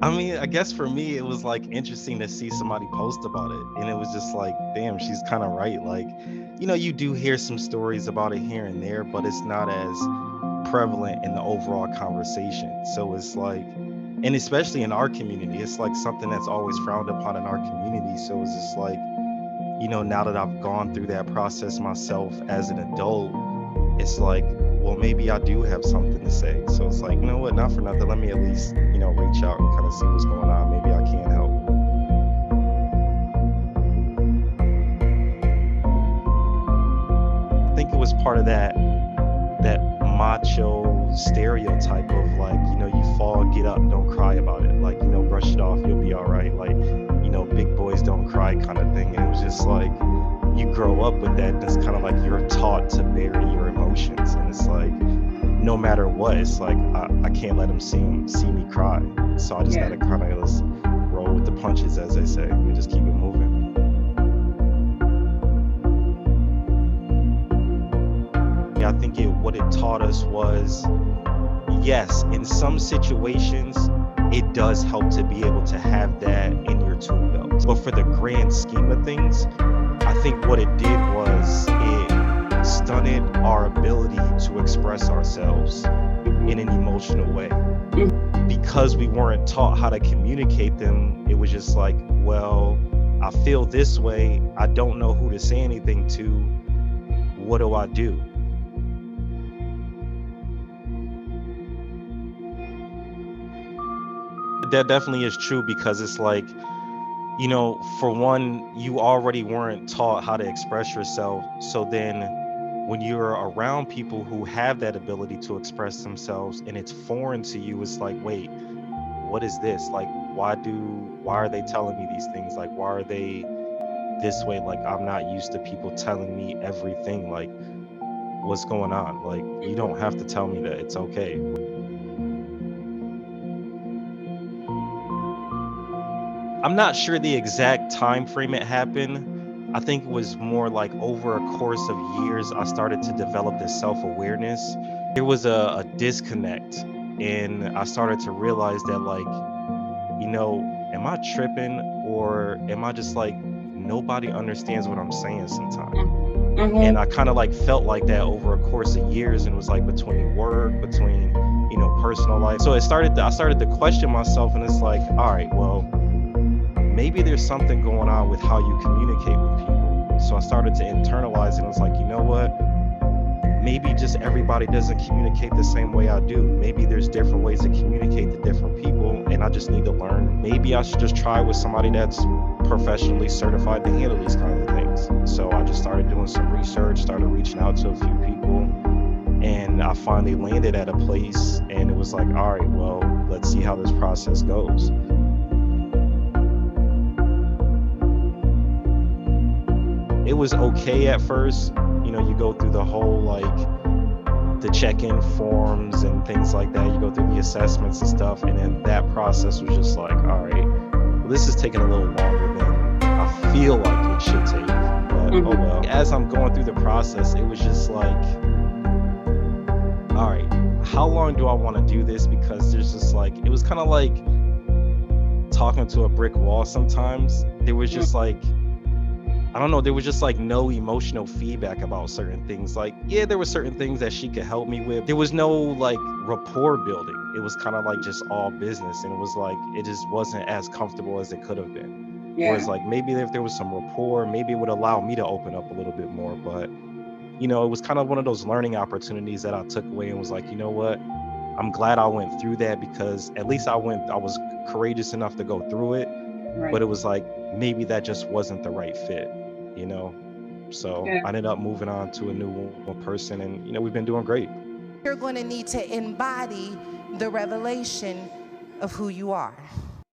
I mean, I guess for me, it was like interesting to see somebody post about it. And it was just like, damn, she's kind of right. Like, you do hear some stories about it here and there, but it's not as prevalent in the overall conversation. So it's like, and especially in our community, it's like something that's always frowned upon in our community. So it's just like, now that I've gone through that process myself as an adult, it's like, well, maybe I do have something to say. So it's like, you know what, not for nothing. Let me at least, reach out and kind of see what's going on. Maybe I can help. I think it was part of that macho stereotype of like, you fall, get up, don't cry about it. Like, brush it off, you'll be all right. Like, big boys don't cry kind of thing. And it was just like, you grow up with that. And it's kind of like you're taught to bury your emotions. And it's like, no matter what, it's like, I can't let them see me cry. So I just Yeah. gotta kind of just roll with the punches, as they say, and just keep it moving. Yeah, I think what it taught us was, yes, in some situations, it does help to be able to have that in your tool belt. But for the grand scheme of things, I think what it did was it stunted our ability to express ourselves in an emotional way. Because we weren't taught how to communicate them, it was just like, well, I feel this way. I don't know who to say anything to. What do I do? That definitely is true because it's like, for one, you already weren't taught how to express yourself. So then when you're around people who have that ability to express themselves and it's foreign to you, it's like, wait, what is this? Like, why are they telling me these things? Like, why are they this way? Like, I'm not used to people telling me everything. Like, what's going on? Like, you don't have to tell me that. It's okay. I'm not sure the exact time frame it happened. I think it was more like over a course of years, I started to develop this self-awareness. There was a disconnect, and I started to realize that, like, am I tripping or am I just like nobody understands what I'm saying sometimes? And I Mm-hmm. kind of like felt like that over a course of years, and it was like between work, between personal life. So I started to question myself, and it's like, all right, well, maybe there's something going on with how you communicate with people. So I started to internalize it, and it's like, you know what? Maybe just everybody doesn't communicate the same way I do. Maybe there's different ways to communicate to different people, and I just need to learn. Maybe I should just try with somebody that's professionally certified to handle these kinds of things. So I just started doing some research, started reaching out to a few people, and I finally landed at a place, and it was like, all right, well, let's see how this process goes. It was okay at first. You go through the whole like the check-in forms and things like that. You go through the assessments and stuff, and then that process was just like, all right, well, this is taking a little longer than I feel like it should take. But oh Mm-hmm. well. As I'm going through the process, it was just like, all right, how long do I want to do this? Because there's just like, it was kind of like talking to a brick wall sometimes. There was just like, I don't know, there was just like no emotional feedback about certain things. Like, yeah, there were certain things that she could help me with. There was no like rapport building. It was kind of like just all business. And it was like, it just wasn't as comfortable as it could have been. Whereas Yeah. like maybe if there was some rapport, maybe it would allow me to open up a little bit more. But, it was kind of one of those learning opportunities that I took away and was like, you know what? I'm glad I went through that because at least I was courageous enough to go through it. But Right. it was like, maybe that just wasn't the right fit, you know? So Yeah. I ended up moving on to a new person, and we've been doing great. You're going to need to embody the revelation of who you are.